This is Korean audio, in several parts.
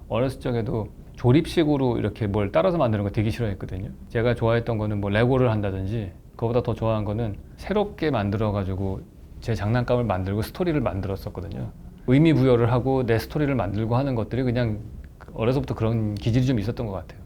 어렸을 적에도 조립식으로 이렇게 뭘 따라서 만드는 거 되게 싫어했거든요. 제가 좋아했던 거는 뭐 레고를 한다든지, 그거보다 더 좋아한 거는 새롭게 만들어 가지고 제 장난감을 만들고 스토리를 만들었었거든요. 의미 부여를 하고 내 스토리를 만들고 하는 것들이 그냥 어려서부터 그런 기질이 좀 있었던 것 같아요.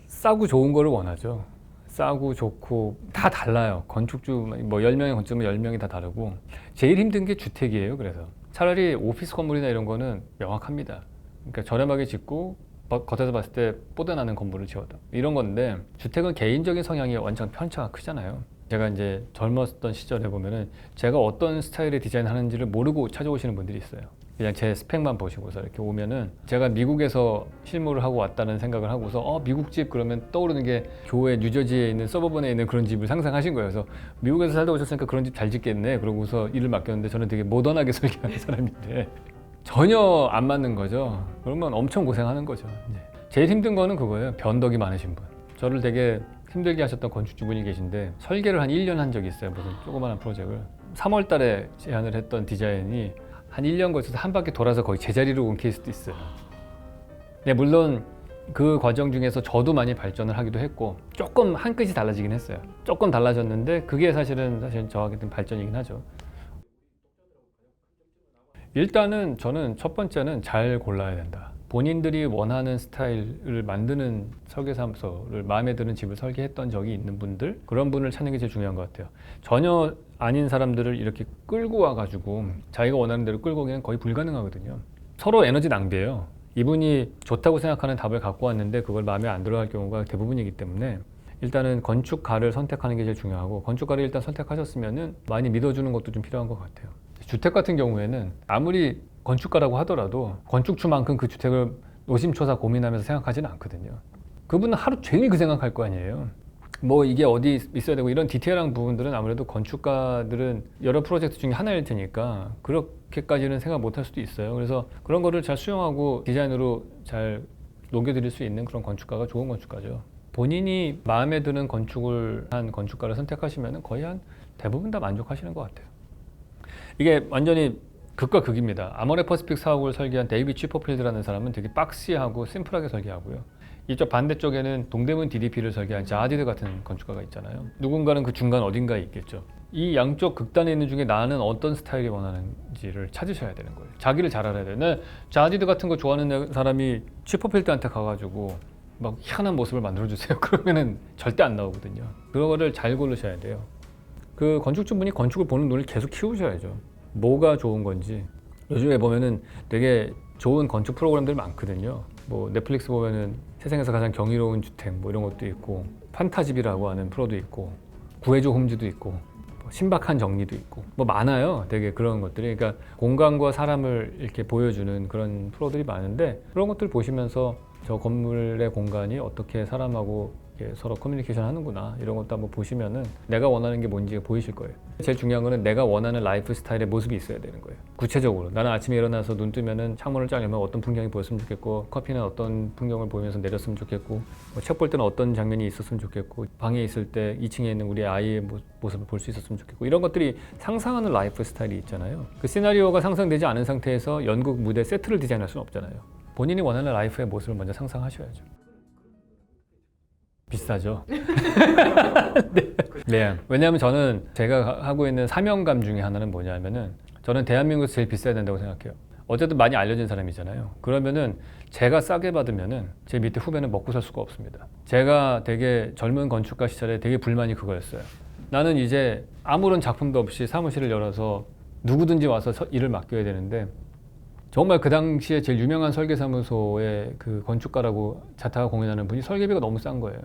싸고 좋은 거를 원하죠. 싸고 좋고 다 달라요. 건축주 뭐 10명의 건축주면 10명이 다 다르고 제일 힘든 게 주택이에요. 그래서 차라리 오피스 건물이나 이런 거는 명확합니다. 그러니까 저렴하게 짓고 겉에서 봤을 때 뽀대나는 건물을 지어다 이런 건데, 주택은 개인적인 성향이 완전 편차가 크잖아요. 제가 이제 젊었던 시절에 보면은 제가 어떤 스타일의 디자인 하는지를 모르고 찾아오시는 분들이 있어요. 그냥 제 스펙만 보시고서 이렇게 오면은, 제가 미국에서 실무를 하고 왔다는 생각을 하고서 미국 집 그러면 떠오르는 게 교회 뉴저지에 있는 서버번에 있는 그런 집을 상상하신 거예요. 그래서 미국에서 살다 오셨으니까 그런 집 잘 짓겠네 그러고서 일을 맡겼는데, 저는 되게 모던하게 설계하는 사람인데 전혀 안 맞는 거죠. 그러면 엄청 고생하는 거죠. 이제 제일 힘든 거는 그거예요. 변덕이 많으신 분. 저를 되게 힘들게 하셨던 건축주분이 계신데, 설계를 한 1년 한 적이 있어요. 무슨 조그마한 프로젝트를 3월 달에 제안을 했던 디자인이 한 1년 거쳐서 한 바퀴 돌아서 거의 제자리로 온 케이스도 있어요. 네, 물론 그 과정 중에서 저도 많이 발전을 하기도 했고 조금 한 끗이 달라지긴 했어요. 조금 달라졌는데 그게 사실 저에게는 발전이긴 하죠. 일단은 저는 첫 번째는 잘 골라야 된다. 본인들이 원하는 스타일을 만드는 설계사무소를, 마음에 드는 집을 설계했던 적이 있는 분들, 그런 분을 찾는 게 제일 중요한 것 같아요. 전혀 아닌 사람들을 이렇게 끌고 와가지고 자기가 원하는 대로 끌고 오기는 거의 불가능하거든요. 서로 에너지 낭비예요. 이분이 좋다고 생각하는 답을 갖고 왔는데 그걸 마음에 안 들어할 경우가 대부분이기 때문에, 일단은 건축가를 선택하는 게 제일 중요하고, 건축가를 일단 선택하셨으면은 많이 믿어주는 것도 좀 필요한 것 같아요. 주택 같은 경우에는 아무리 건축가라고 하더라도 건축주만큼 그 주택을 노심초사 고민하면서 생각하지는 않거든요. 그분은 하루 종일 그 생각할 거 아니에요. 뭐 이게 어디 있어야 되고 이런 디테일한 부분들은 아무래도 건축가들은 여러 프로젝트 중에 하나일 테니까 그렇게까지는 생각 못 할 수도 있어요. 그래서 그런 거를 잘 수용하고 디자인으로 잘 녹여드릴 수 있는 그런 건축가가 좋은 건축가죠. 본인이 마음에 드는 건축을 한 건축가를 선택하시면 거의 한 대부분 다 만족하시는 것 같아요. 이게 완전히 극과 극입니다. 아모레 퍼시픽 사옥을 설계한 데이비드 치퍼필드라는 사람은 되게 박시하고 심플하게 설계하고요. 이쪽 반대쪽에는 동대문 DDP를 설계한 자디드 같은 건축가가 있잖아요. 누군가는 그 중간 어딘가에 있겠죠. 이 양쪽 극단에 있는 중에 나는 어떤 스타일이 원하는지를 찾으셔야 되는 거예요. 자기를 잘 알아야 돼요. 네, 자디드 같은 거 좋아하는 사람이 치퍼필드한테 가가지고 막 희한한 모습을 만들어주세요. 그러면은 절대 안 나오거든요. 그거를 잘 고르셔야 돼요. 그 건축주분이 건축을 보는 눈을 계속 키우셔야죠. 뭐가 좋은 건지. 요즘에 보면은 되게 좋은 건축 프로그램들 많거든요. 뭐 넷플릭스 보면은 세상에서 가장 경이로운 주택 뭐 이런 것도 있고, 판타집이라고 하는 프로도 있고, 구해줘 홈즈도 있고, 뭐 신박한 정리도 있고, 뭐 많아요. 되게 그런 것들이. 그러니까 공간과 사람을 이렇게 보여주는 그런 프로들이 많은데, 그런 것들 보시면서 저 건물의 공간이 어떻게 사람하고 서로 커뮤니케이션 하는구나, 이런 것도 한번 보시면은 내가 원하는 게 뭔지 보이실 거예요. 제일 중요한 거는 내가 원하는 라이프 스타일의 모습이 있어야 되는 거예요. 구체적으로 나는 아침에 일어나서 눈 뜨면은 창문을 쫙 열면 어떤 풍경이 보였으면 좋겠고, 커피는 어떤 풍경을 보면서 내렸으면 좋겠고, 뭐 책 볼 때는 어떤 장면이 있었으면 좋겠고, 방에 있을 때 2층에 있는 우리 아이의 모습을 볼 수 있었으면 좋겠고, 이런 것들이 상상하는 라이프 스타일이 있잖아요. 그 시나리오가 상상되지 않은 상태에서 연극 무대 세트를 디자인할 수는 없잖아요. 본인이 원하는 라이프의 모습을 먼저 상상하셔야죠. 비싸죠. 네. 네. 왜냐하면 저는 제가 하고 있는 사명감 중에 하나는 뭐냐면은, 저는 대한민국에서 제일 비싸야 된다고 생각해요. 어쨌든 많이 알려진 사람이잖아요. 그러면은 제가 싸게 받으면은 제 밑에 후배는 먹고 살 수가 없습니다. 제가 되게 젊은 건축가 시절에 되게 불만이 그거였어요. 나는 이제 아무런 작품도 없이 사무실을 열어서 누구든지 와서 일을 맡겨야 되는데, 정말 그 당시에 제일 유명한 설계사무소의 그 건축가라고 자타가 공연하는 분이 설계비가 너무 싼 거예요.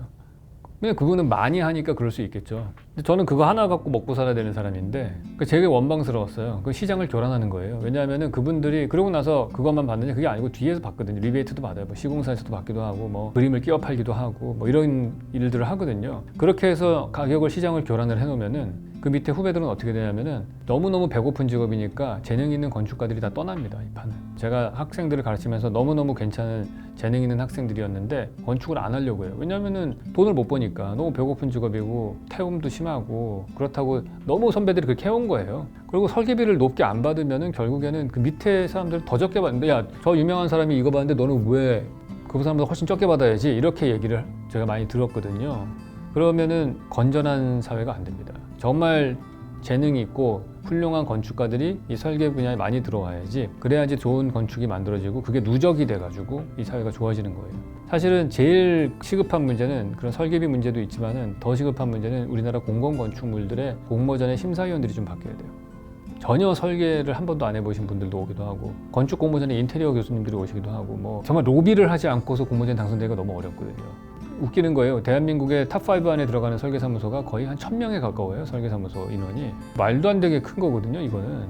근데 그분은 많이 하니까 그럴 수 있겠죠. 근데 저는 그거 하나 갖고 먹고 살아야 되는 사람인데, 되게 원망스러웠어요. 그 시장을 교란하는 거예요. 왜냐하면은 그분들이 그러고 나서 그것만 받느냐, 그게 아니고 뒤에서 받거든요. 리베이트도 받아요. 뭐 시공사에서도 받기도 하고, 뭐 그림을 끼워 팔기도 하고, 뭐 이런 일들을 하거든요. 그렇게 해서 가격을, 시장을 교란을 해놓으면은 그 밑에 후배들은 어떻게 되냐면은 너무너무 배고픈 직업이니까 재능 있는 건축가들이 다 떠납니다. 이 판은. 제가 학생들을 가르치면서 너무너무 괜찮은 재능 있는 학생들이었는데 건축을 안 하려고 해요. 왜냐면은 돈을 못 버니까. 너무 배고픈 직업이고 태움도 심하고 그렇다고 너무 선배들이 그렇게 해온 거예요. 그리고 설계비를 높게 안 받으면은 결국에는 그 밑에 사람들 더 적게 받는데, 야, 저 유명한 사람이 이거 받는데 너는 왜 그 사람보다 훨씬 적게 받아야지, 이렇게 얘기를 제가 많이 들었거든요. 그러면은 건전한 사회가 안 됩니다. 정말 재능이 있고 훌륭한 건축가들이 이 설계 분야에 많이 들어와야지, 그래야지 좋은 건축이 만들어지고 그게 누적이 돼가지고 이 사회가 좋아지는 거예요. 사실은 제일 시급한 문제는 그런 설계비 문제도 있지만은 더 시급한 문제는 우리나라 공공건축물들의 공모전의 심사위원들이 좀 바뀌어야 돼요. 전혀 설계를 한 번도 안 해보신 분들도 오기도 하고, 건축 공모전에 인테리어 교수님들이 오시기도 하고, 뭐 정말 로비를 하지 않고서 공모전 당선되기가 너무 어렵거든요. 웃기는 거예요. 대한민국의 탑5 안에 들어가는 설계사무소가 거의 한 1000명에 가까워요. 설계사무소 인원이. 말도 안 되게 큰 거거든요, 이거는.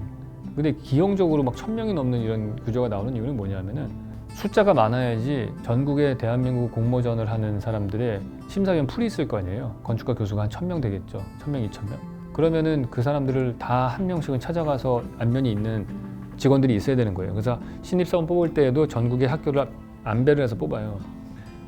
근데 기형적으로 막 1000명이 넘는 이런 구조가 나오는 이유는 뭐냐면은 숫자가 많아야지 전국에 대한민국 공모전을 하는 사람들의 심사위원 풀이 있을 거 아니에요. 건축가 교수가 한 1000명 되겠죠. 1000명, 2000명. 그러면은 그 사람들을 다 한 명씩은 찾아가서 안면이 있는 직원들이 있어야 되는 거예요. 그래서 신입사원 뽑을 때에도 전국의 학교를 안배를 해서 뽑아요.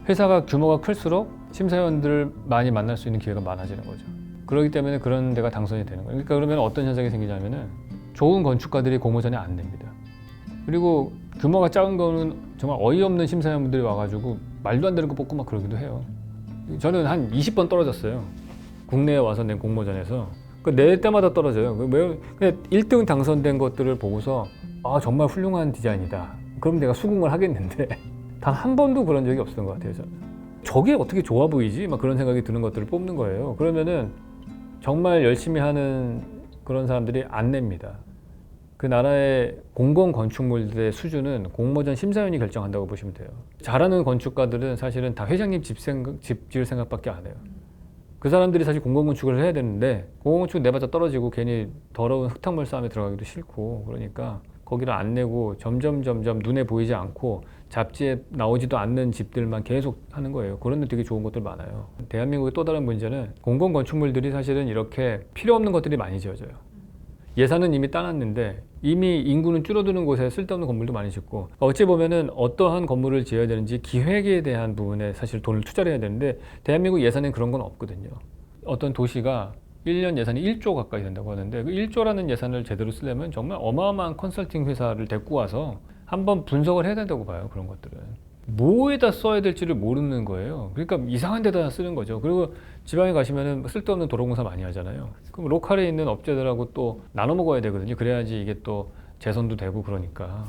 회사가 규모가 클수록 심사위원들을 많이 만날 수 있는 기회가 많아지는 거죠. 그렇기 때문에 그런 데가 당선이 되는 거예요. 그러니까 그러면 어떤 현상이 생기냐면은 좋은 건축가들이 공모전에 안 냅니다. 그리고 규모가 작은 거는 정말 어이없는 심사위원들이 와가지고 말도 안 되는 거 뽑고 막 그러기도 해요. 저는 한 20번 떨어졌어요. 국내에 와서 낸 공모전에서. 낼 때마다 떨어져요. 그냥 1등 당선된 것들을 보고서 아, 정말 훌륭한 디자인이다. 그럼 내가 수긍을 하겠는데 단 한 번도 그런 적이 없었던 것 같아요. 저는. 저게 어떻게 좋아 보이지? 막 그런 생각이 드는 것들을 뽑는 거예요. 그러면은 정말 열심히 하는 그런 사람들이 안 냅니다. 그 나라의 공공 건축물들의 수준은 공모전 심사위원이 결정한다고 보시면 돼요. 잘하는 건축가들은 사실은 다 회장님 집 지을 생각밖에 안 해요. 그 사람들이 사실 공공건축을 해야 되는데 공공건축 내봤자 떨어지고 괜히 더러운 흙탕물 싸움에 들어가기도 싫고, 그러니까 거기를 안 내고 점점 눈에 보이지 않고 잡지에 나오지도 않는 집들만 계속 하는 거예요. 그런 데 되게 좋은 것들 많아요. 대한민국의 또 다른 문제는 공공건축물들이 사실은 이렇게 필요 없는 것들이 많이 지어져요. 예산은 이미 따놨는데 이미 인구는 줄어드는 곳에 쓸데없는 건물도 많이 짓고, 어찌 보면은 어떠한 건물을 지어야 되는지 기획에 대한 부분에 사실 돈을 투자를 해야 되는데 대한민국 예산엔 그런 건 없거든요. 어떤 도시가 1년 예산이 1조 가까이 된다고 하는데 그 1조라는 예산을 제대로 쓰려면 정말 어마어마한 컨설팅 회사를 데리고 와서 한번 분석을 해야 된다고 봐요. 그런 것들은 뭐에다 써야 될지를 모르는 거예요. 그러니까 이상한 데다 쓰는 거죠. 그리고 지방에 가시면은 쓸데없는 도로공사 많이 하잖아요. 그럼 로컬에 있는 업체들하고 또 나눠 먹어야 되거든요. 그래야지 이게 또 재선도 되고. 그러니까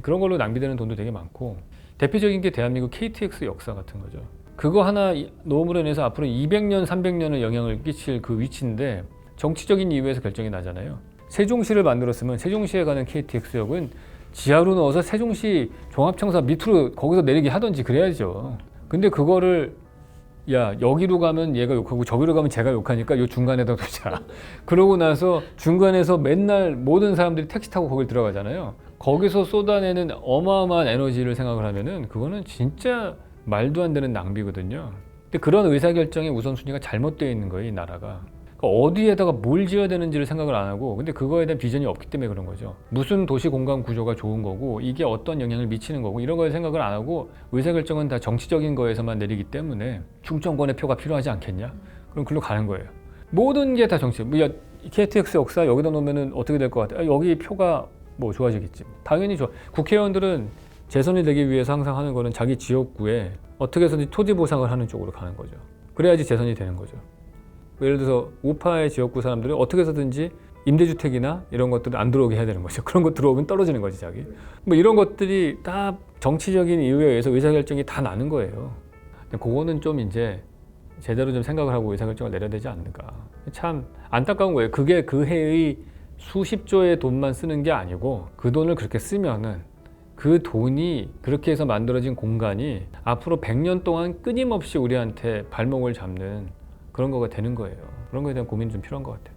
그런 걸로 낭비되는 돈도 되게 많고, 대표적인 게 대한민국 KTX 역사 같은 거죠. 그거 하나 놓음으로 인해서 앞으로 200년, 300년의 영향을 끼칠 그 위치인데 정치적인 이유에서 결정이 나잖아요. 세종시를 만들었으면 세종시에 가는 KTX역은 지하로 넣어서 세종시 종합청사 밑으로 거기서 내리게 하던지 그래야죠. 근데 그거를 야, 여기로 가면 얘가 욕하고 저기로 가면 제가 욕하니까 요 중간에다 두자. 그러고 나서 중간에서 맨날 모든 사람들이 택시 타고 거길 들어가잖아요. 거기서 쏟아내는 어마어마한 에너지를 생각을 하면은 그거는 진짜 말도 안 되는 낭비거든요. 근데 그런 의사결정의 우선순위가 잘못되어 있는 거예요, 이 나라가. 어디에다가 뭘 지어야 되는지를 생각을 안 하고, 근데 그거에 대한 비전이 없기 때문에 그런 거죠. 무슨 도시 공간 구조가 좋은 거고 이게 어떤 영향을 미치는 거고 이런 거에 생각을 안 하고 의사결정은 다 정치적인 거에서만 내리기 때문에 충청권의 표가 필요하지 않겠냐? 그럼 글로 가는 거예요. 모든 게 다 정치. 야, KTX 역사 여기다 놓으면 어떻게 될 것 같아? 여기 표가 뭐 좋아지겠지. 당연히 좋아. 국회의원들은 재선이 되기 위해서 항상 하는 거는 자기 지역구에 어떻게 해서든지 토지 보상을 하는 쪽으로 가는 거죠. 그래야지 재선이 되는 거죠. 예를 들어서 우파의 지역구 사람들은 어떻게 해서든지 임대주택이나 이런 것들을 안 들어오게 해야 되는 거죠. 그런 거 들어오면 떨어지는 거지, 자기. 뭐 이런 것들이 다 정치적인 이유에 의해서 의사결정이 다 나는 거예요. 근데 그거는 좀 이제 제대로 좀 생각을 하고 의사결정을 내려야 되지 않는가. 참 안타까운 거예요. 그게 그 해의 수십조의 돈만 쓰는 게 아니고 그 돈을 그렇게 쓰면은 그 돈이 그렇게 해서 만들어진 공간이 앞으로 100년 동안 끊임없이 우리한테 발목을 잡는 그런 거가 되는 거예요. 그런 거에 대한 고민이 좀 필요한 것 같아요.